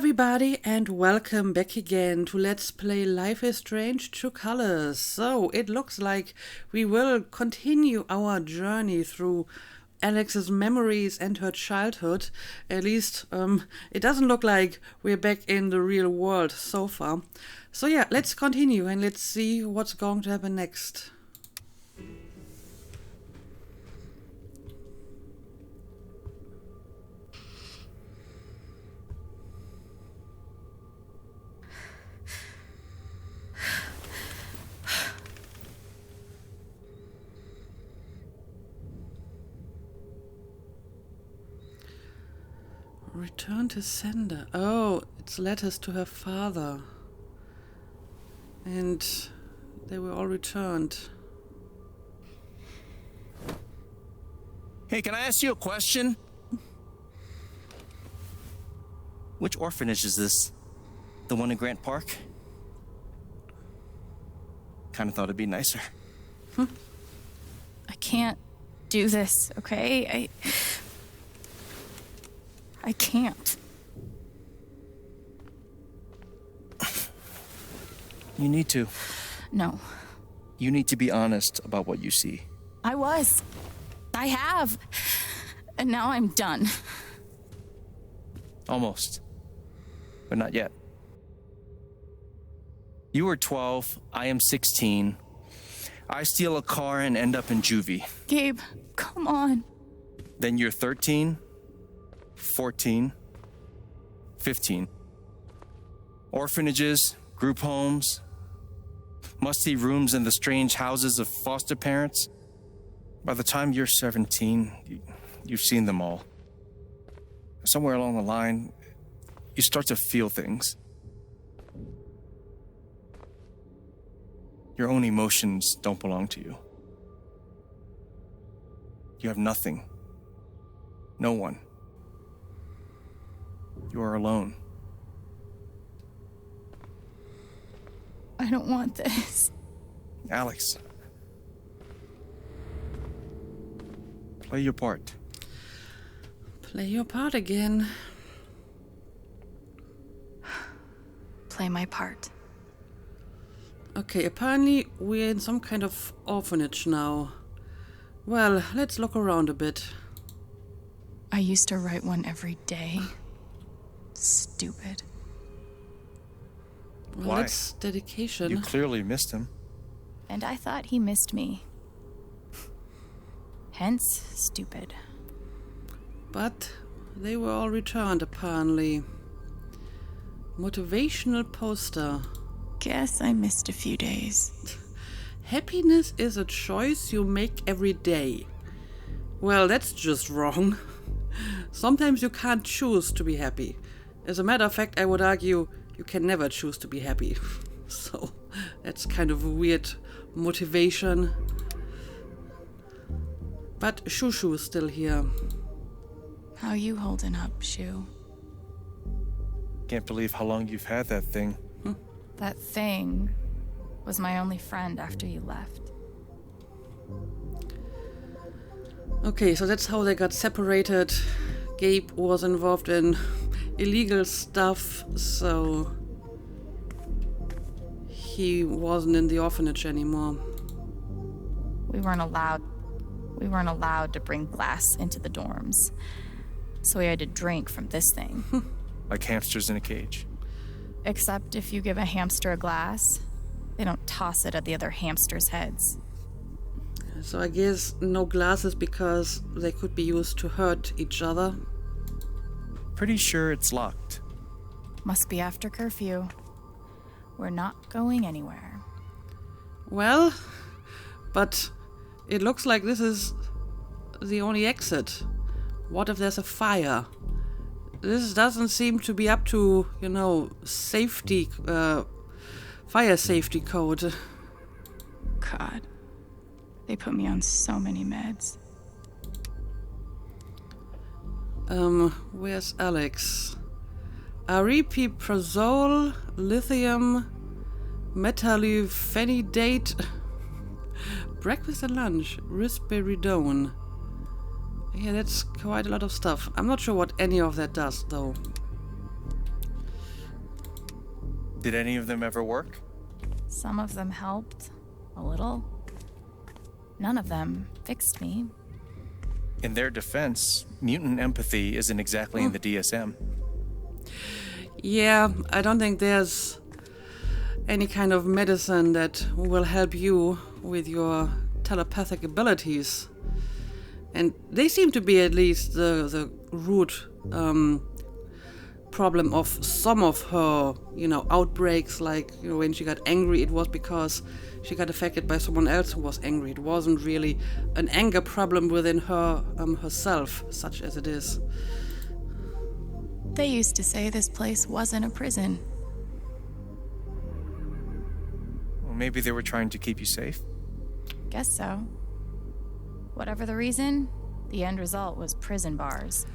everybody, and welcome back again to Let's Play Life is Strange True Colors. So, it looks like we will continue our journey through Alex's memories and her childhood. At least, it doesn't look like we're back in the real world so far. So yeah, let's continue and let's see what's going to happen next. Return to sender. Oh, it's letters to her father. And they were all returned. Hey, can I ask you a question? Which orphanage is this? The one in Grant Park? Kinda thought it'd be nicer. I can't do this, okay? I can't. You need to. No. You need to be honest about what you see. I was. I have. And now I'm done. Almost. But not yet. You were 12, I am 16. I steal a car and end up in juvie. Gabe, come on. Then you're 13, 14, 15. Orphanages, group homes, musty rooms in the strange houses of foster parents. By the time you're 17, you've seen them all. Somewhere along the line, you start to feel things. Your own emotions don't belong to you. You have nothing. No one. You are alone. I don't want this. Alex. Play your part. Play your part again. Play my part. Okay, apparently we're in some kind of orphanage now. Well, let's look around a bit. I used to write one every day. Stupid. Well, Why? that's dedication. You clearly missed him. And I thought he missed me. Hence, stupid. But they were all returned, apparently. Motivational poster. Guess I missed a few days. Happiness is a choice you make every day. Well, that's just wrong. Sometimes you can't choose to be happy. As a matter of fact, I would argue you can never choose to be happy. So, that's kind of a weird motivation. But Shushu is still here. How you holding up, Shu? Can't believe how long you've had that thing. That thing was my only friend after you left. Okay, so that's how they got separated. Gabe was involved in illegal stuff, so he wasn't in the orphanage anymore. We weren't allowed to bring glass into the dorms. So we had to drink from this thing. Like hamsters in a cage. Except if you give a hamster a glass, they don't toss it at the other hamsters' heads. So I guess no glasses because they could be used to hurt each other. Pretty sure it's locked. Must be after curfew. We're not going anywhere. Well, but it looks like this is the only exit. What if there's a fire? This doesn't seem to be up to, safety, fire safety code. God. They put me on so many meds. Where's Alex? Aripiprazole, lithium, metallophenidate, breakfast and lunch, risperidone. Yeah, that's quite a lot of stuff. I'm not sure what any of that does, though. Did any of them ever work? Some of them helped. A little. None of them fixed me. In their defense, mutant empathy isn't exactly in the DSM. Yeah, I don't think there's any kind of medicine that will help you with your telepathic abilities. And they seem to be at least the root problem of some of her, outbreaks. Like, when she got angry, it was because she got affected by someone else who was angry. It wasn't really an anger problem within her herself, such as it is. They used to say this place wasn't a prison. Well, maybe they were trying to keep you safe. Guess so. Whatever the reason, the end result was prison bars.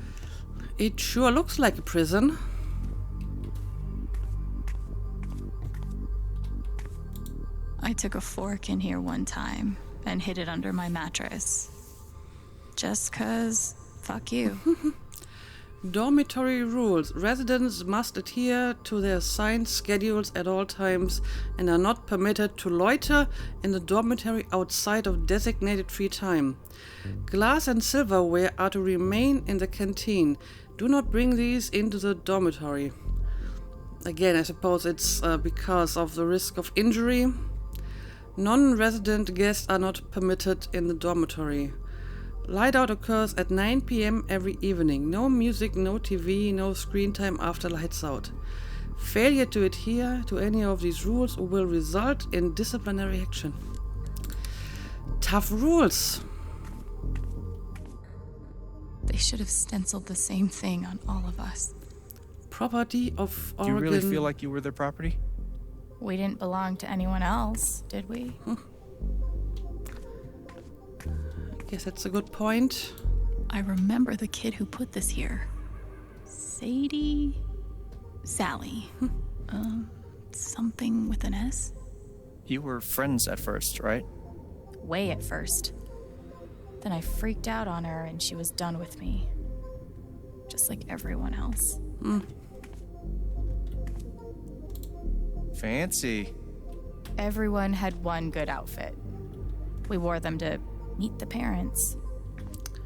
It sure looks like a prison. I took a fork in here one time and hid it under my mattress. Just 'cause, fuck you. Dormitory rules. Residents must adhere to their assigned schedules at all times and are not permitted to loiter in the dormitory outside of designated free time. Glass and silverware are to remain in the canteen. Do not bring these into the dormitory. Again, I suppose it's because of the risk of injury. Non-resident guests are not permitted in the dormitory. Light out occurs at 9 p.m. every evening. No music, no TV, no screen time after lights out. Failure to adhere to any of these rules will result in disciplinary action. Tough rules. They should have stenciled the same thing on all of us. Property of Do you Oregon. really feel like you were their property? We didn't belong to anyone else, did we? Guess that's a good point. I remember the kid who put this here. Sadie? Sally. Something with an S? You were friends at first, right? Way at first. Then I freaked out on her and she was done with me. Just like everyone else. Fancy. Everyone had one good outfit. We wore them to meet the parents.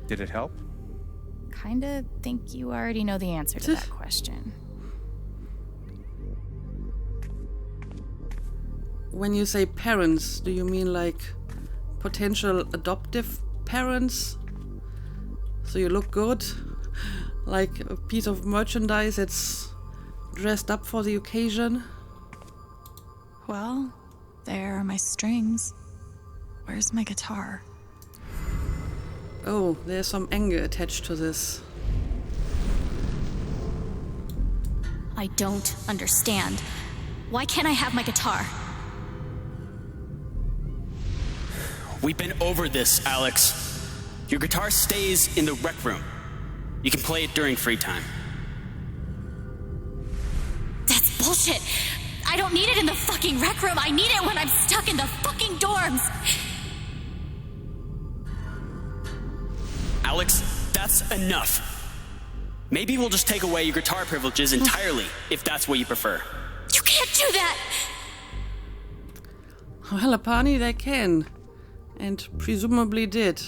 Did it help? Kinda think you already know the answer to that question. When you say parents, do you mean like potential adoptive parents? So you look good? Like a piece of merchandise that's dressed up for the occasion? Well, there are my strings. Where's my guitar? Oh, there's some anger attached to this. I don't understand. Why can't I have my guitar? We've been over this, Alex. Your guitar stays in the rec room. You can play it during free time. That's bullshit. I don't need it in the fucking rec room. I need it when I'm stuck in the fucking dorms. Alex, that's enough. Maybe we'll just take away your guitar privileges entirely, if that's what you prefer. You can't do that. Well, apparently they can. And presumably did.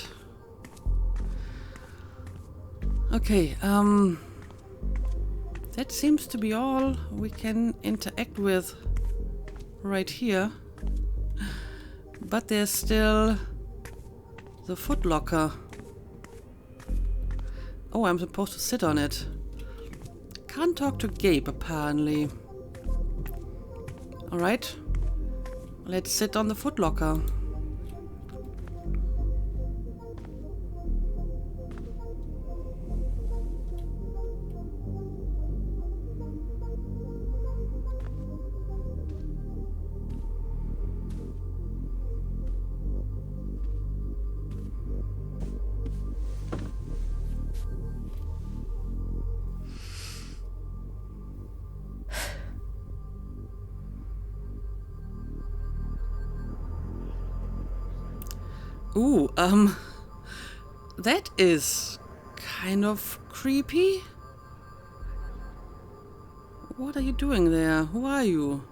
Okay, that seems to be all we can interact with right here. But there's still the footlocker. Oh, I'm supposed to sit on it. Can't talk to Gabe, apparently. Alright. Let's sit on the footlocker. Ooh, that is kind of creepy. What are you doing there? Who are you?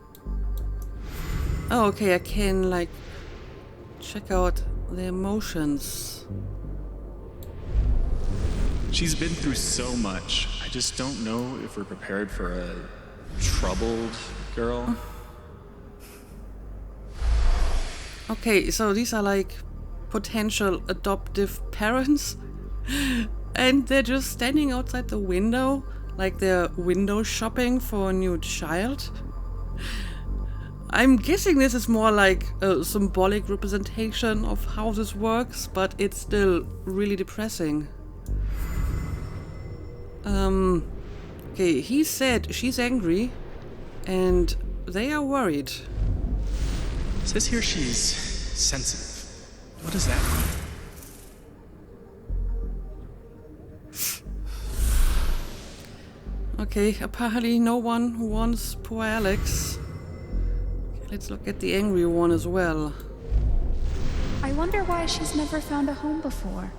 Oh, okay, I can, like, check out the emotions. She's been through so much. I just don't know if we're prepared for a troubled girl. Okay, so these are like potential adoptive parents, and they're just standing outside the window, like they're window shopping for a new child. I'm guessing this is more like a symbolic representation of how this works, but it's still really depressing. Okay, he said she's angry, and they are worried. It says here she's sensitive. What does that mean? Okay, apparently no one wants poor Alex. Okay, let's look at the angry one as well. I wonder why she's never found a home before.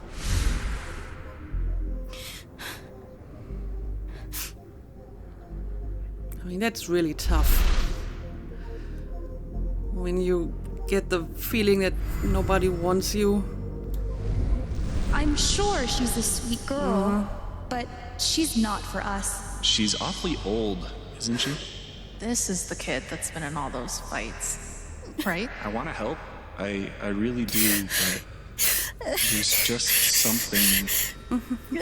I mean, that's really tough. When you get the feeling that nobody wants you. I'm sure she's a sweet girl, but she's not for us. She's awfully old, isn't she? This is the kid that's been in all those fights, right? I want to help. I really do, but there's just something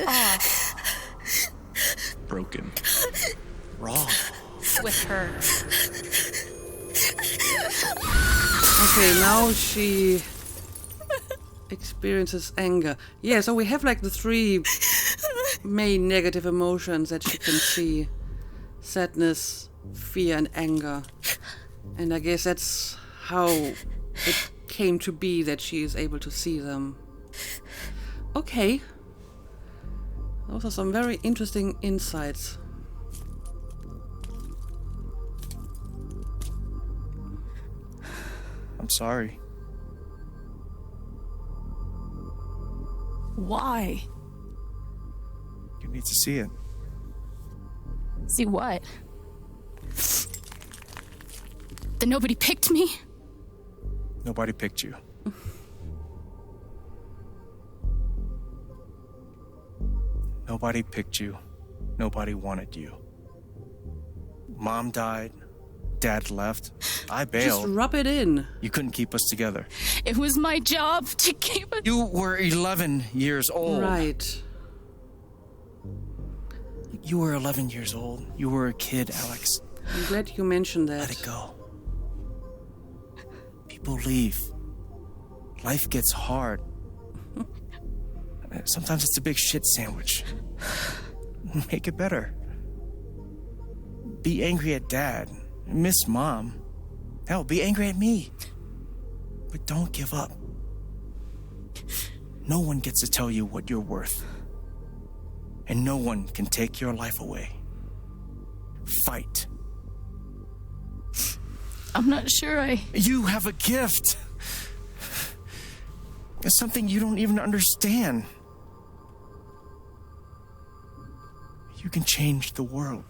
Off broken. Wrong. With her. Okay, now she experiences anger. Yeah, so we have like the three main negative emotions that she can see. Sadness, fear, and anger. And I guess that's how it came to be that she is able to see them. Okay. Those are some very interesting insights. I'm sorry. Why? You need to see it. See what? that nobody picked me. Nobody picked you. Nobody picked you. Nobody wanted you. Mom died. Dad left. I bailed. Just rub it in. You couldn't keep us together. It was my job to keep it. You were 11 years old. Right. You were 11 years old. You were a kid, Alex. I'm glad you mentioned that. Let it go. People leave. Life gets hard. Sometimes it's a big shit sandwich. Make it better. Be angry at Dad. Miss Mom. Hell, be angry at me. But don't give up. No one gets to tell you what you're worth. And no one can take your life away. Fight. I'm not sure You have a gift. It's something you don't even understand. You can change the world.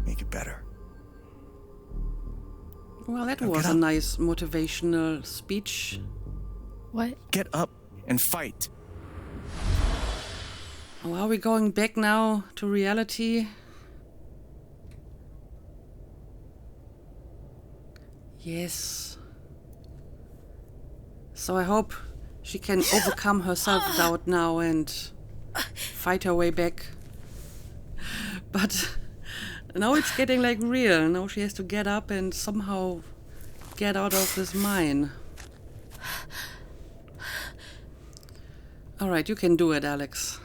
Make it better. Well, that Now was get a up. nice motivational speech. What? Get up and fight. Oh, are we going back now to reality? Yes. So I hope she can overcome her self-doubt now and fight her way back. But now it's getting like real. Now she has to get up and somehow get out of this mine. Alright, you can do it, Alex.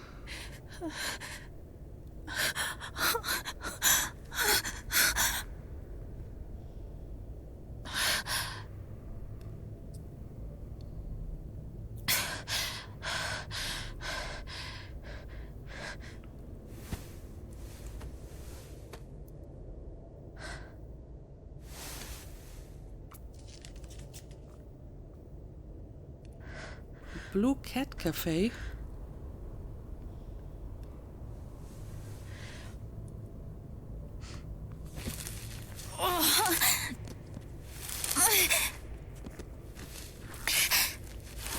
Blue Cat Cafe.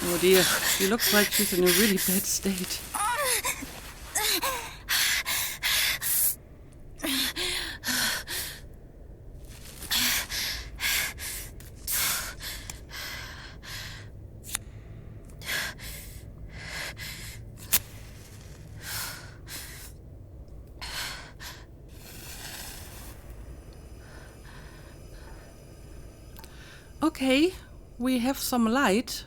Oh dear, she looks like she's in a really bad state. Okay, we have some light.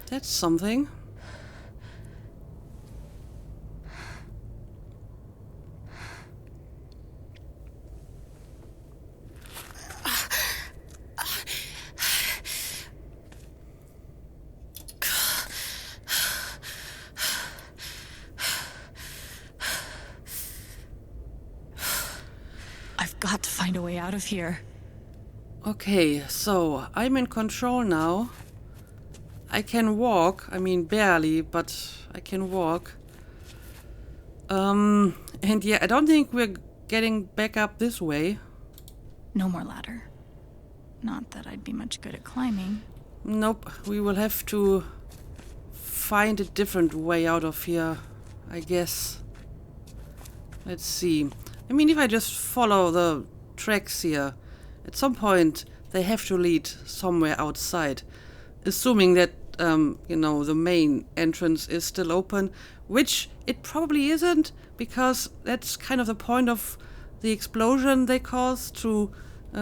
That's something. I've got to find a way out of here. Okay, so I'm in control now. I can walk. I mean, barely, but I can walk. And yeah, I don't think we're getting back up this way. No more ladder. Not that I'd be much good at climbing. Nope, we will have to find a different way out of here, I guess. Let's see. I mean, if I just follow the tracks here, at some point they have to lead somewhere outside. Assuming that, you know, the main entrance is still open, which it probably isn't, because that's kind of the point of the explosion they caused, to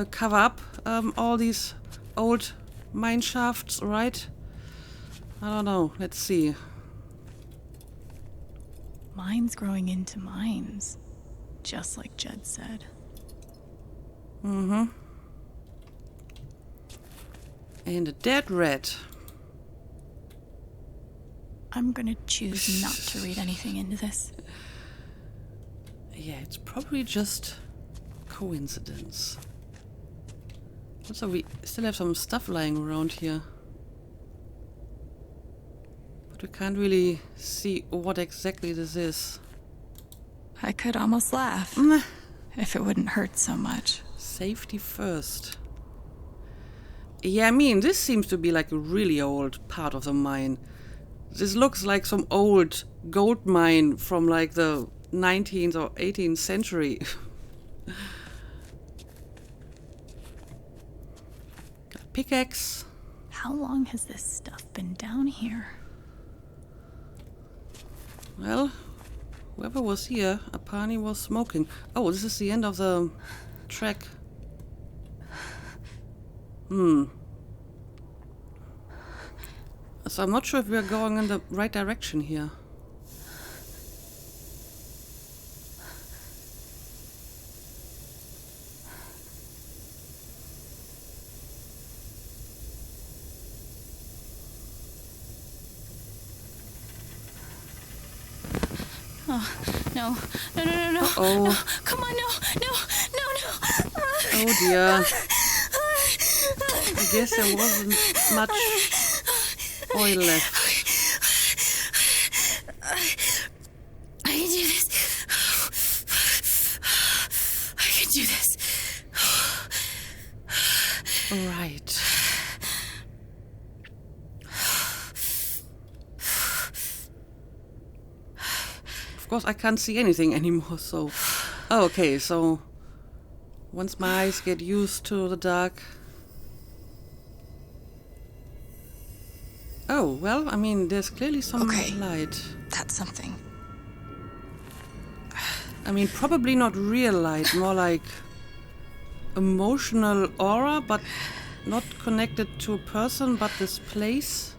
cover up all these old mine shafts, right? I don't know. Let's see. Mines growing into mines, just like Jed said. Mm-hmm. And a dead rat. I'm gonna choose not to read anything into this. Yeah, it's probably just coincidence. Also, we still have some stuff lying around here. But we can't really see what exactly this is. I could almost laugh. If it wouldn't hurt so much. Safety first. Yeah, I mean, this seems to be like a really old part of the mine. This looks like some old gold mine from like the 19th or 18th century. Got a pickaxe. How long has this stuff been down here? Well, whoever was here apparently was smoking. Oh, this is the end of the track. So I'm not sure if we're going in the right direction here. Oh, no. No. Uh-oh. No, come on, no. Oh dear. I guess there wasn't much oil left. I can do this. I can do this. Right. Of course, I can't see anything anymore, so... Oh, okay, so... Once my eyes get used to the dark... Oh, well, I mean, there's clearly some light. That's something. I mean, probably not real light, more like emotional aura, but not connected to a person, but this place.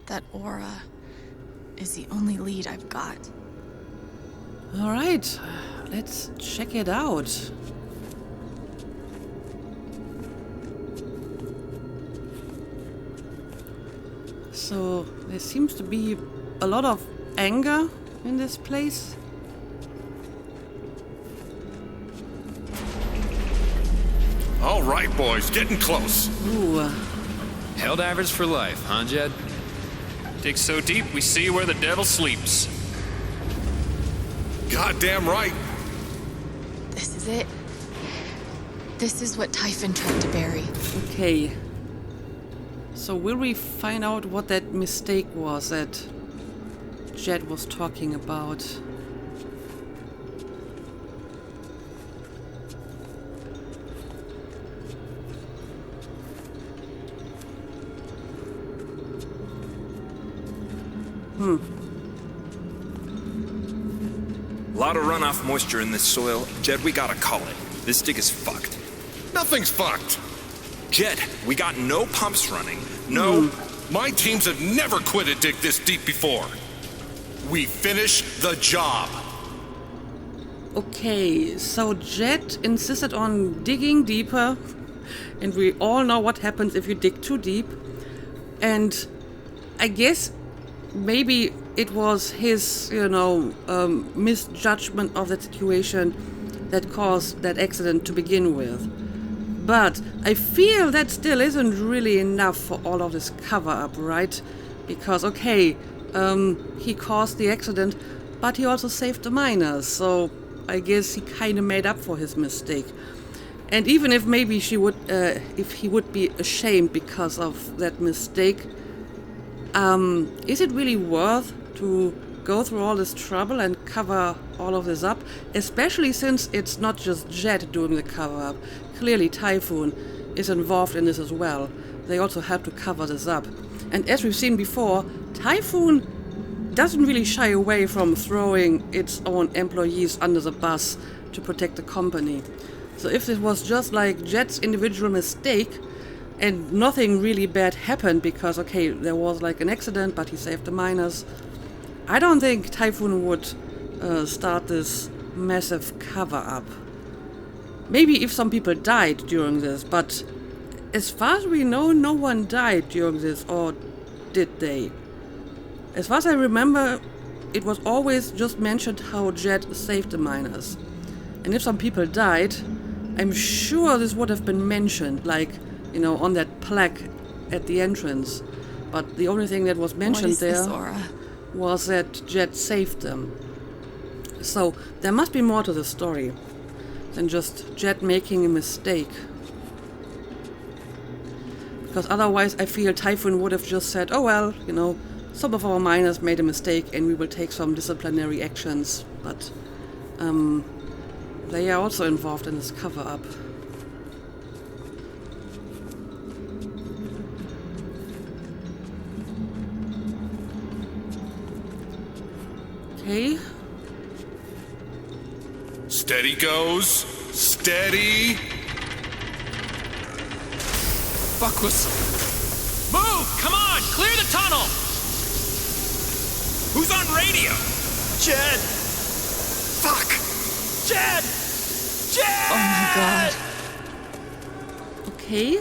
That aura is the only lead I've got. All right, let's check it out. So there seems to be a lot of anger in this place. All right, boys, getting close. Ooh, Helldivers for life, huh, Jed? Dig so deep, we see where the devil sleeps. Goddamn right. This is it. This is what Typhon tried to bury. Okay. So will we find out what that mistake was that Jed was talking about? A lot of runoff moisture in this soil. Jed, we gotta call it. This dig is fucked. Nothing's fucked. Jed, we got no pumps running. My teams have never quit a dig this deep before. We finish the job. Okay, so Jed insisted on digging deeper, and we all know what happens if you dig too deep. And I guess maybe it was his, misjudgment of the situation that caused that accident to begin with. But I feel that still isn't really enough for all of this cover-up, right? Because, okay, he caused the accident, but he also saved the miners, so I guess he kind of made up for his mistake. And even if maybe if he would be ashamed because of that mistake, is it really worth to go through all this trouble and cover all of this up? Especially since it's not just Jed doing the cover-up. Clearly Typhoon is involved in this as well. They also have to cover this up. And as we've seen before, Typhoon doesn't really shy away from throwing its own employees under the bus to protect the company. So if this was just like Jed's individual mistake, and nothing really bad happened because, okay, there was like an accident, but he saved the miners, I don't think Typhoon would start this massive cover-up. Maybe if some people died during this, but as far as we know, no one died during this, or did they? As far as I remember, it was always just mentioned how Jed saved the miners. And if some people died, I'm sure this would have been mentioned, like, on that plaque at the entrance. But the only thing that was mentioned there was that Jed saved them. So there must be more to the story than just Jed making a mistake. Because otherwise I feel Typhoon would have just said, oh well, some of our miners made a mistake and we will take some disciplinary actions. But they are also involved in this cover-up. Okay. Steady goes. Steady. Fuck was... Move! Come on! Clear the tunnel! Who's on radio? Jed! Fuck! Jed! Jed! Oh my god. Okay.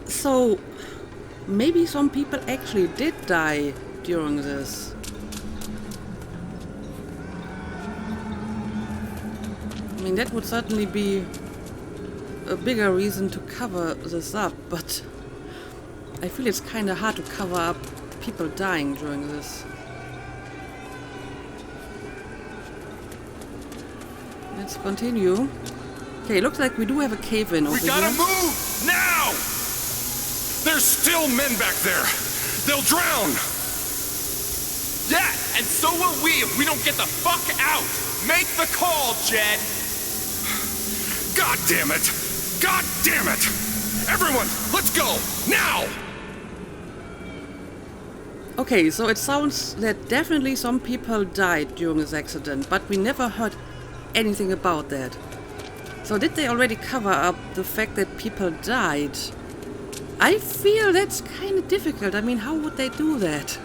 So, maybe some people actually did die during this. I mean, that would certainly be a bigger reason to cover this up, but I feel it's kind of hard to cover up people dying during this. Let's continue. Okay, looks like we do have a cave-in over here. We gotta move! Now! There's still men back there! They'll drown! Yeah, and so will we if we don't get the fuck out! Make the call, Jed! God damn it! God damn it! Everyone, let's go! Now! Okay, so it sounds that definitely some people died during this accident, but we never heard anything about that. So did they already cover up the fact that people died? I feel that's kind of difficult. I mean, how would they do that?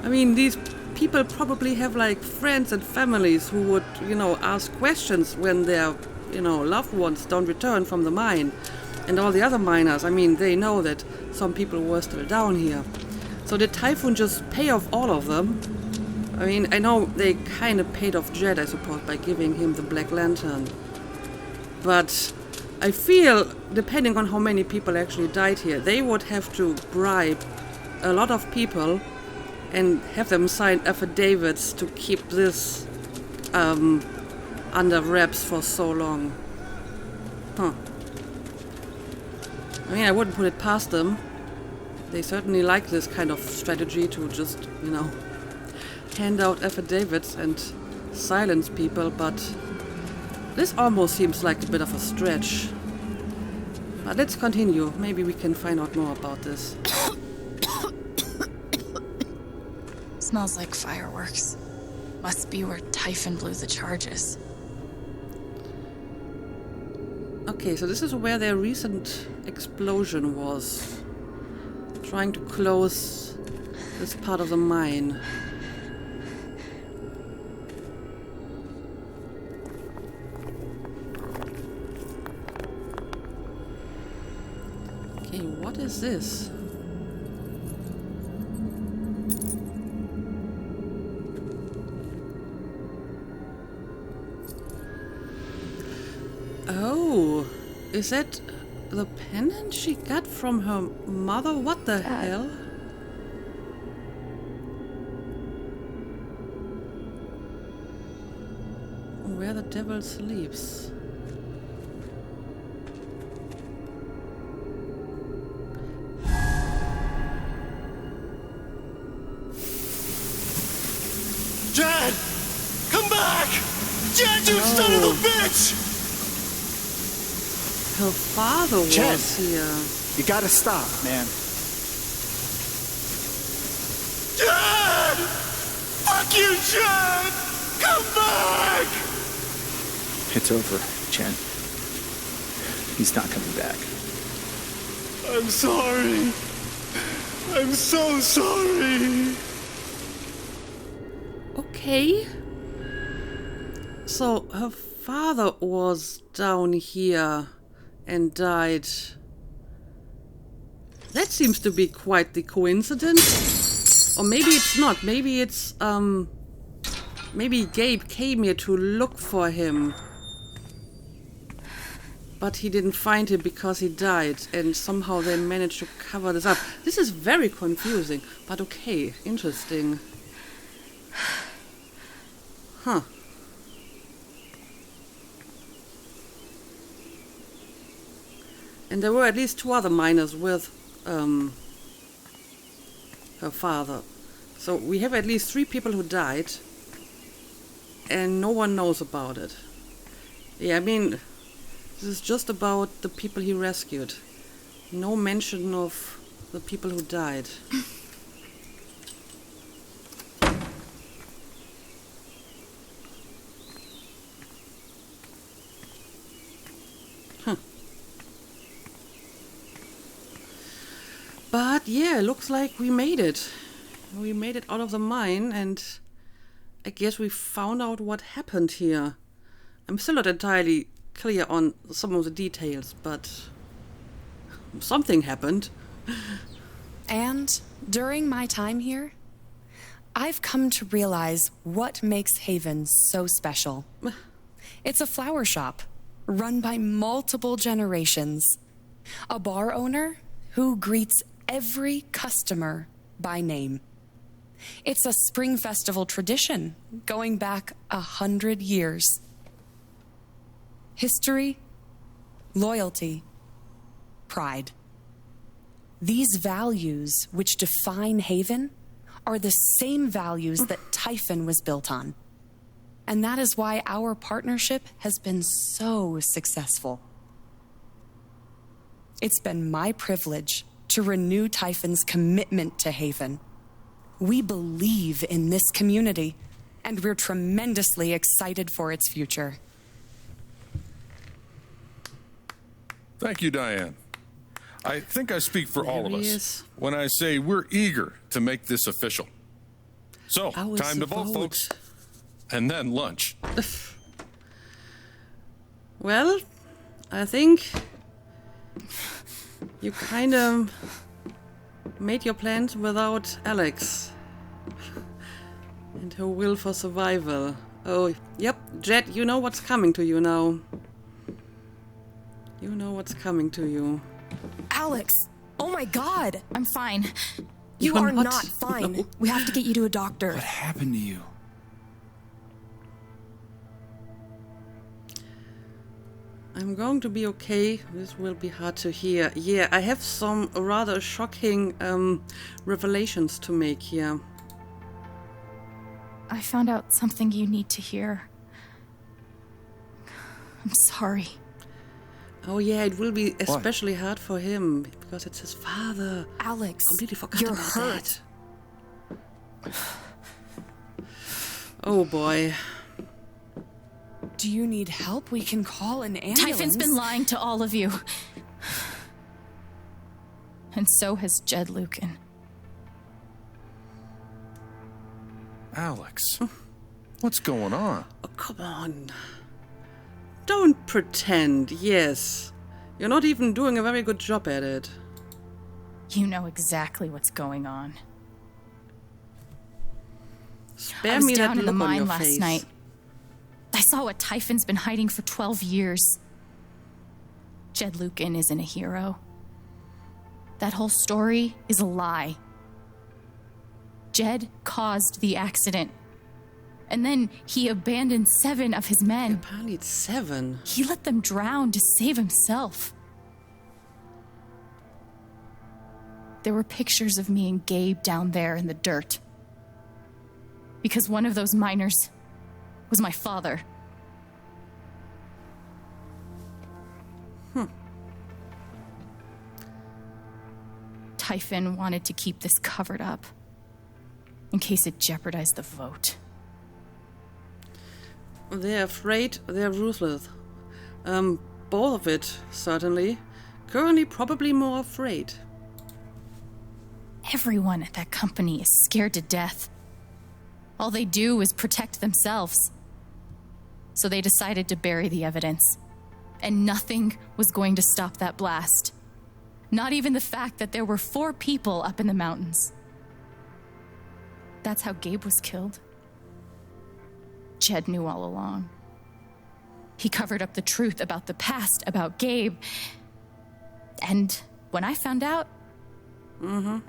I mean, these people probably have like friends and families who would, ask questions when their, loved ones don't return from the mine. And all the other miners, I mean, they know that some people were still down here. So did Typhoon just pay off all of them? I mean, I know they kind of paid off Jed, I suppose, by giving him the Black Lantern. But I feel, depending on how many people actually died here, they would have to bribe a lot of people and have them sign affidavits to keep this under wraps for so long. Huh. I mean, I wouldn't put it past them. They certainly like this kind of strategy to just, you know, hand out affidavits and silence people, but this almost seems like a bit of a stretch. But let's continue. Maybe we can find out more about this. Smells like fireworks. Must be where Typhon blew the charges. Okay, so this is where their recent explosion was. Trying to close this part of the mine. Okay, what is this? Oh, is that the pendant she got from her mother? What the hell? Where the devil sleeps. Dad! Come back! Dad, you son of a bitch! Her father was here. You gotta stop, man. Dad! Fuck you, Chad! Come back! It's over, Chen. He's not coming back. I'm sorry. I'm so sorry. Okay. So her father was down here and died. That seems to be quite the coincidence. Or maybe it's not. Maybe it's, maybe Gabe came here to look for him. But he didn't find him because he died. And somehow they managed to cover this up. This is very confusing. But okay, interesting. Huh. And there were at least 2 other miners with her father. So we have at least 3 people who died. And no one knows about it. Yeah, I mean, this is just about the people he rescued. No mention of the people who died. But yeah, looks like we made it. We made it out of the mine, and I guess we found out what happened here. I'm still not entirely clear on some of the details, but something happened. And during my time here, I've come to realize what makes Haven so special. It's a flower shop run by multiple generations. A bar owner who greets every customer by name. It's a spring festival tradition going back 100 years. History, loyalty, pride. These values which define Haven are the same values that Typhon was built on. And that is why our partnership has been so successful. It's been my privilege to renew Typhon's commitment to Haven. We believe in this community, and we're tremendously excited for its future. Thank you, Diane. I think I speak for all of There he us is. when I say we're eager to make this official. So, How is time to the vote, folks. And then lunch. Well, I think you kind of made your plans without Alex and her will for survival. Oh, yep, Jet, you know what's coming to you now. You know what's coming to you. Alex! Oh my god! I'm fine. You You're are not. not fine. No. We have to get you to a doctor. What happened to you? I'm going to be okay. This will be hard to hear. Yeah, I have some rather shocking revelations to make here. I found out something you need to hear. I'm sorry. Oh yeah, it will be especially hard for him because it's his father. Alex, completely forgot you're about hurt. that. Oh boy. Do you need help? We can call an ambulance. Typhon's been lying to all of you. And so has Jed Lucan. Alex, what's going on? Oh, come on. Don't pretend, yes. You're not even doing a very good job at it. You know exactly what's going on. Spare I was me that down in the look on your mine last face. night. I saw what Typhon's been hiding for 12 years. Jed Lucan isn't a hero. That whole story is a lie. Jed caused the accident. And then he abandoned 7 of his men. Apparently it's 7. He let them drown to save himself. There were pictures of me and Gabe down there in the dirt. Because one of those miners was my father. Typhon wanted to keep this covered up in case it jeopardized the vote. They're afraid, they're ruthless. Both of it, certainly. Currently, probably more afraid. Everyone at that company is scared to death. All they do is protect themselves. So they decided to bury the evidence. And nothing was going to stop that blast. Not even the fact that there were 4 people up in the mountains. That's how Gabe was killed. Jed knew all along. He covered up the truth about the past, about Gabe. And when I found out,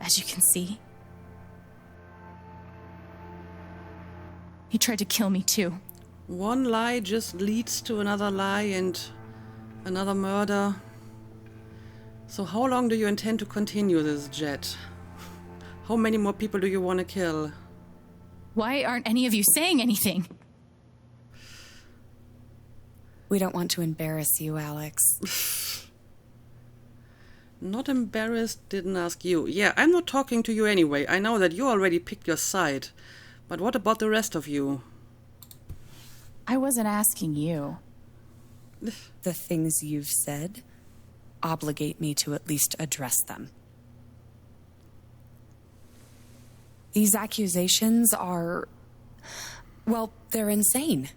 as you can see, he tried to kill me too. One lie just leads to another lie and another murder. So how long do you intend to continue this, Jed? How many more people do you want to kill? Why aren't any of you saying anything? We don't want to embarrass you, Alex. Not embarrassed, didn't ask you. Yeah, I'm not talking to you anyway. I know that you already picked your side. But what about the rest of you? I wasn't asking you. The things you've said obligate me to at least address them. These accusations are, well, they're insane.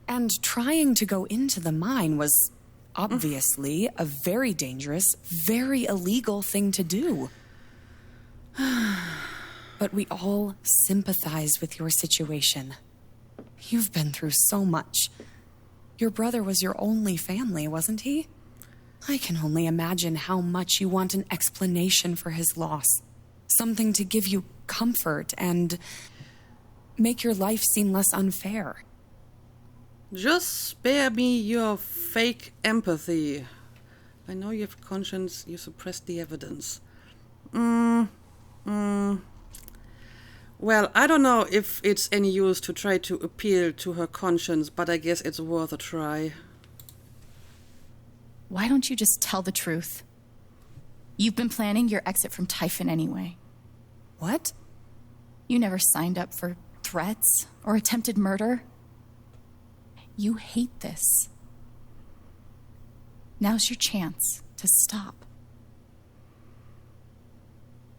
And trying to go into the mine was obviously a very dangerous, very illegal thing to do. But we all sympathize with your situation. You've been through so much. Your brother was your only family, wasn't he? I can only imagine how much you want an explanation for his loss. Something to give you comfort and make your life seem less unfair. Just spare me your fake empathy. I know you have conscience, you suppressed the evidence. Well, I don't know if it's any use to try to appeal to her conscience, but I guess it's worth a try. Why don't you just tell the truth? You've been planning your exit from Typhon anyway. What? You never signed up for threats or attempted murder. You hate this. Now's your chance to stop.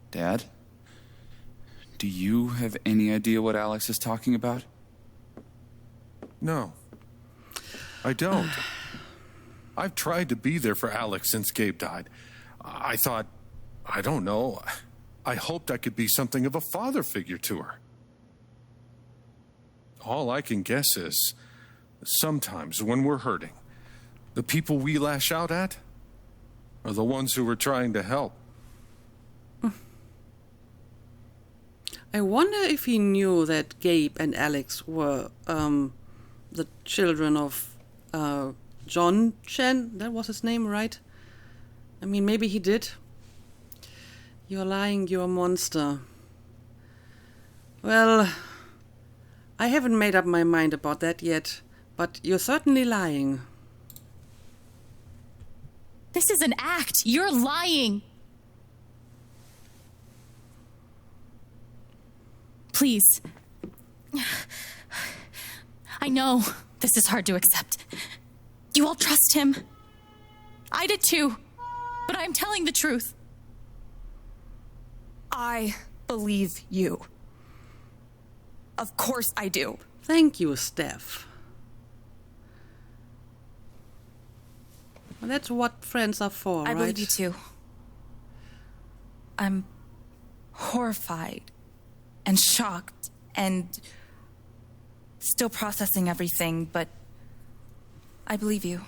Dad? Do you have any idea what Alex is talking about? No, I don't. I've tried to be there for Alex since Gabe died. I thought, I don't know, I hoped I could be something of a father figure to her. All I can guess is, sometimes when we're hurting, the people we lash out at are the ones who we're trying to help. I wonder if he knew that Gabe and Alex were the children of John Chen, that was his name, right? I mean, maybe he did. You're lying, you're a monster. Well, I haven't made up my mind about that yet, but you're certainly lying. This is an act. You're lying. Please. I know this is hard to accept. You all trust him. I did too. But I'm telling the truth. I believe you. Of course I do. Thank you, Steph. Well, that's what friends are for, right? I believe you too. I'm horrified and shocked and still processing everything, but I believe you.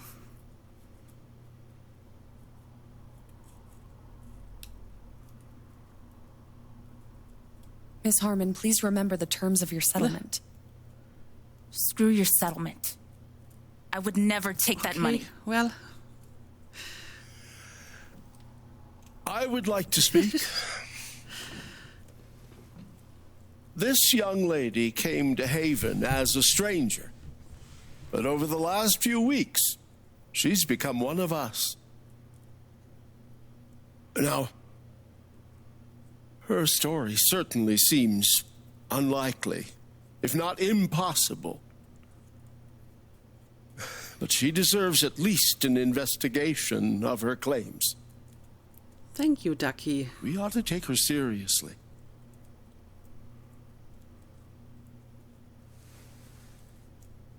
Miss Harmon, please remember the terms of your settlement. Screw your settlement. I would never take that money. Well, I would like to speak. This young lady came to Haven as a stranger, but over the last few weeks, she's become one of us. Now, her story certainly seems unlikely, if not impossible. But she deserves at least an investigation of her claims. thank you, Ducky. We ought to take her seriously.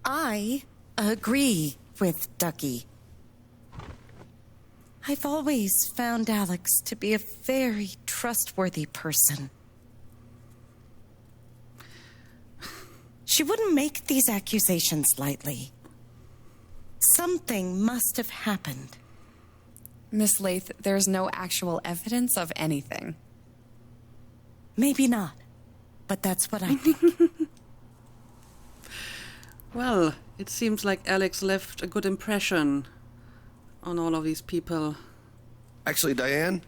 I agree with Ducky. I've always found Alex to be a very trustworthy person. She wouldn't make these accusations lightly. Something must have happened. Miss Lath, there's no actual evidence of anything. Maybe not, but that's what I think. Well, it seems like Alex left a good impression on all of these people. Actually, Diane,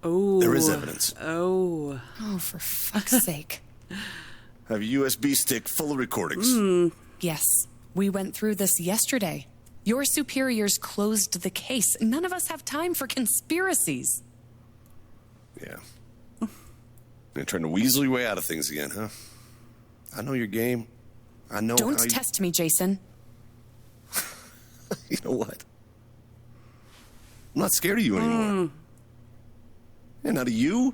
Oh. there is evidence. Oh. Oh, for fuck's sake. I have a USB stick full of recordings. Yes, we went through this yesterday. Your superiors closed the case. None of us have time for conspiracies. Yeah. You're trying to weasel your way out of things again, huh? I know your game. I know Don't how you... test me, Jason. You know what? I'm not scared of you anymore. And not of you,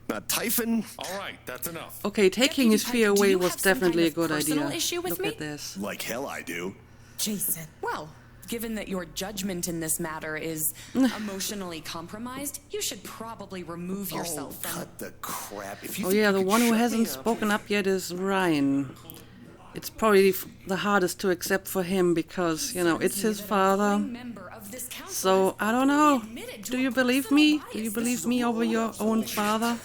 not Typhon. All right, that's enough. Okay, taking his fear away was have some definitely a kind of good personal idea. issue with Look me? at this. Like hell I do. Jason. Well, given that your judgment in this matter is emotionally compromised, you should probably remove yourself from... Cut the crap. If you Oh think yeah, you the can one who shut me hasn't up, spoken up yet is Ryan. It's probably the hardest to accept for him because, you know, it's his father. So, I don't know. Do you believe me? Do you believe me over your own father?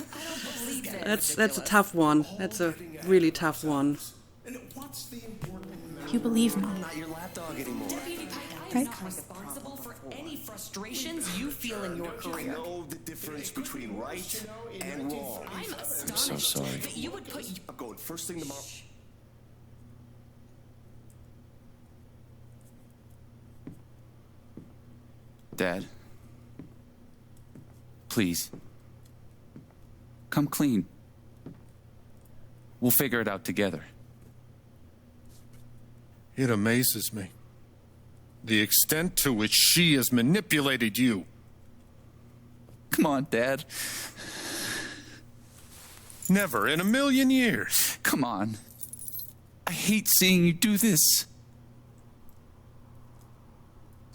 That's a tough one. That's a really tough one. You believe me. not your lapdog anymore. Right? responsible for any frustrations you feel in your career. Know the difference between right and wrong. I'm astonished so sorry. that you would put... I'm going first thing tomorrow. Dad, please, come clean. We'll figure it out together. It amazes me. The extent to which she has manipulated you. Come on, Dad. Never in a million years. Come on. I hate seeing you do this.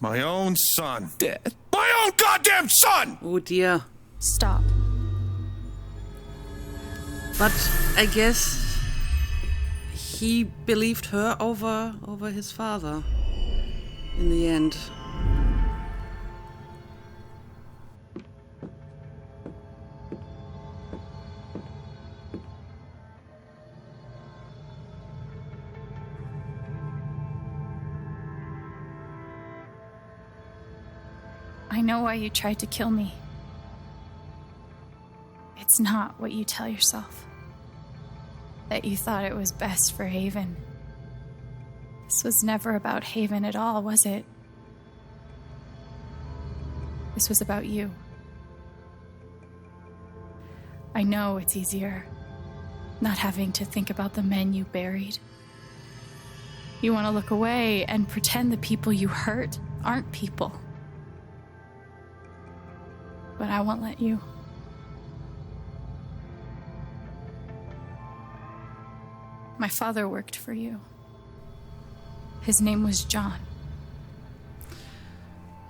My own son. Dad. My own goddamn son! Oh dear. Stop. But I guess he believed her over his father in the end. I know why you tried to kill me. It's not what you tell yourself. That you thought it was best for Haven. This was never about Haven at all, was it? This was about you. I know it's easier not having to think about the men you buried. You want to look away and pretend the people you hurt aren't people. But I won't let you. My father worked for you. His name was John.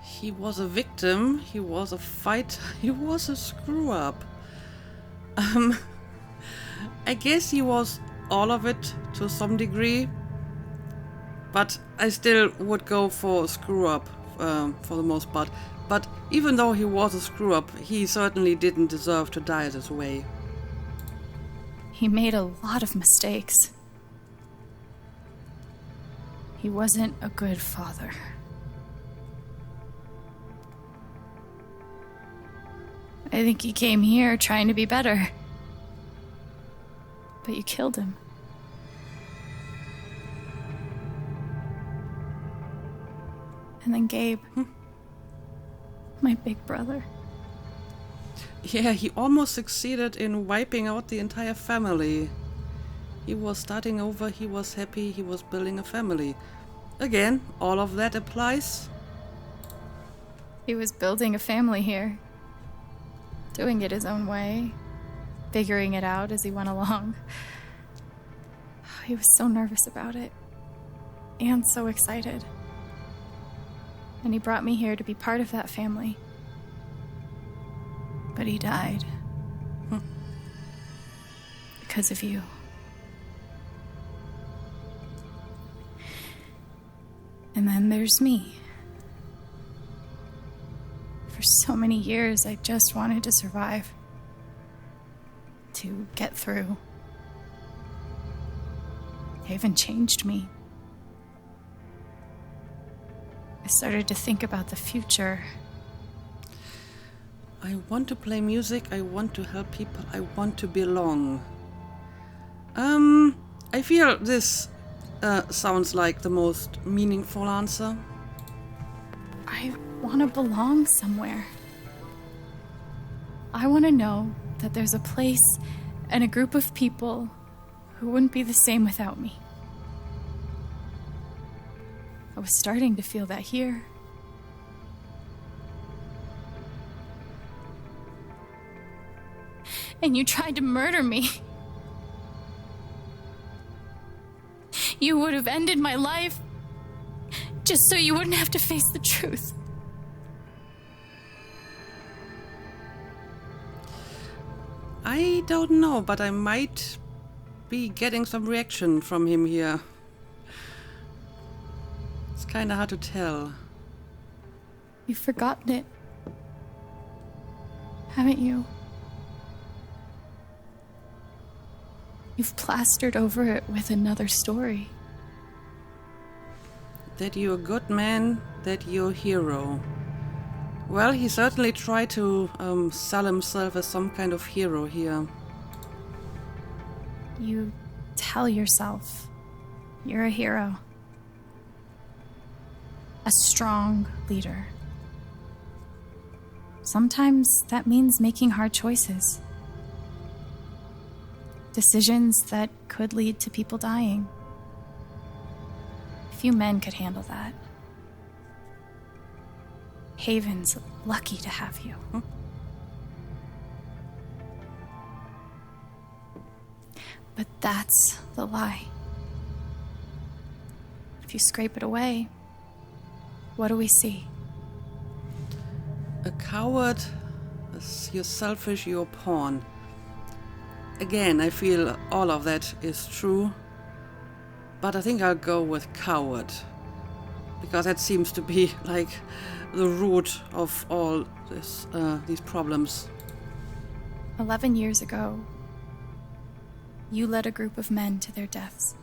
He was a victim, he was a fighter, he was a screw-up. I guess he was all of it to some degree, but I still would go for screw-up for the most part. But even though he was a screw-up, he certainly didn't deserve to die this way. He made a lot of mistakes. He wasn't a good father. I think he came here trying to be better. But you killed him. And then Gabe, my big brother. Yeah, he almost succeeded in wiping out the entire family. He was starting over, he was happy, he was building a family. Again, all of that applies. He was building a family here. Doing it his own way. Figuring it out as he went along. He was so nervous about it. And so excited. And he brought me here to be part of that family. But he died. Because of you. And then there's me. For so many years, I just wanted to survive. To get through. Haven changed me. I started to think about the future. I want to play music, I want to help people, I want to belong. I feel this sounds like the most meaningful answer. I want to belong somewhere. I want to know that there's a place and a group of people who wouldn't be the same without me. I was starting to feel that here. And you tried to murder me. You would have ended my life just so you wouldn't have to face the truth. I don't know, but I might be getting some reaction from him here. It's kinda hard to tell. You've forgotten it, haven't you? You've plastered over it with another story. That you're a good man, that you're a hero. Well, he certainly tried to sell himself as some kind of hero here. You tell yourself you're a hero. A strong leader. Sometimes that means making hard choices. Decisions that could lead to people dying. Few men could handle that. Haven's lucky to have you. But that's the lie. If you scrape it away, what do we see? A coward, you're selfish, you're a pawn. Again, I feel all of that is true, but I think I'll go with coward, because that seems to be like the root of all these problems. 11 years ago, you led a group of men to their deaths.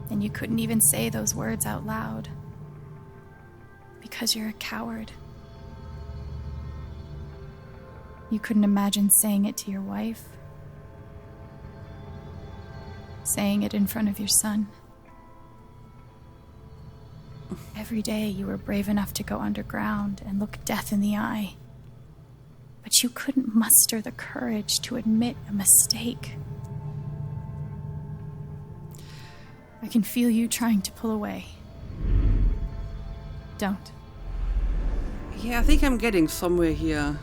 And you couldn't even say those words out loud. because you're a coward. You couldn't imagine saying it to your wife, saying it in front of your son. Every day you were brave enough to go underground and look death in the eye, but you couldn't muster the courage to admit a mistake. I can feel you trying to pull away. Don't. Yeah, I think I'm getting somewhere here.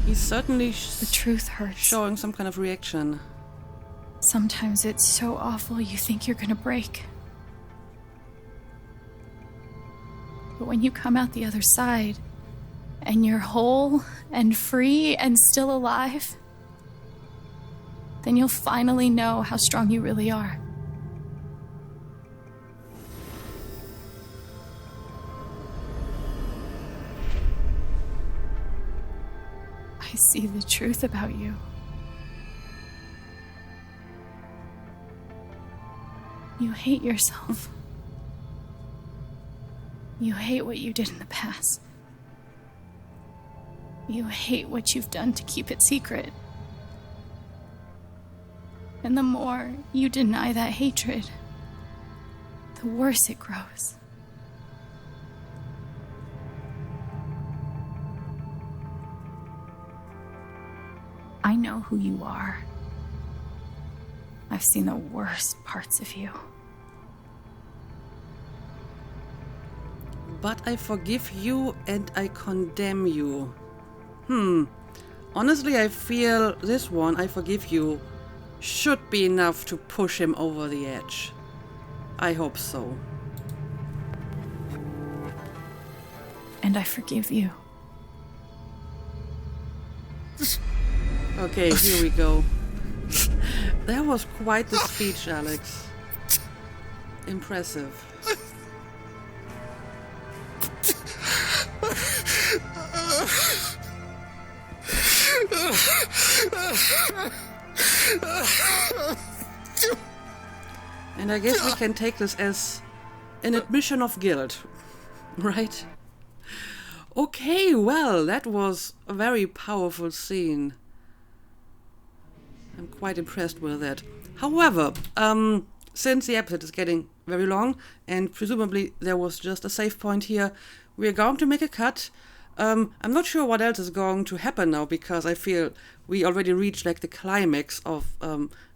He's certainly the truth hurts. Showing some kind of reaction. Sometimes it's so awful you think you're gonna break. But when you come out the other side, and you're whole and free and still alive, then you'll finally know how strong you really are. I see the truth about you. You hate yourself. You hate what you did in the past. You hate what you've done to keep it secret. And the more you deny that hatred, the worse it grows. I know who you are. I've seen the worst parts of you. But I forgive you and I condemn you. Honestly, I feel this one, I forgive you, should be enough to push him over the edge. I hope so. And I forgive you. Okay, here we go. That was quite the speech, Alex. Impressive. And I guess we can take this as an admission of guilt, right? Okay, well, that was a very powerful scene. I'm quite impressed with that. However, since the episode is getting very long, and presumably there was just a save point here, we're going to make a cut. I'm not sure what else is going to happen now, because I feel we already reached like the climax of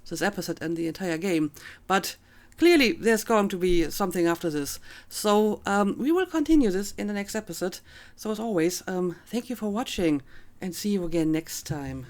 this episode and the entire game. But clearly there's going to be something after this. So we will continue this in the next episode. So as always, thank you for watching, and see you again next time.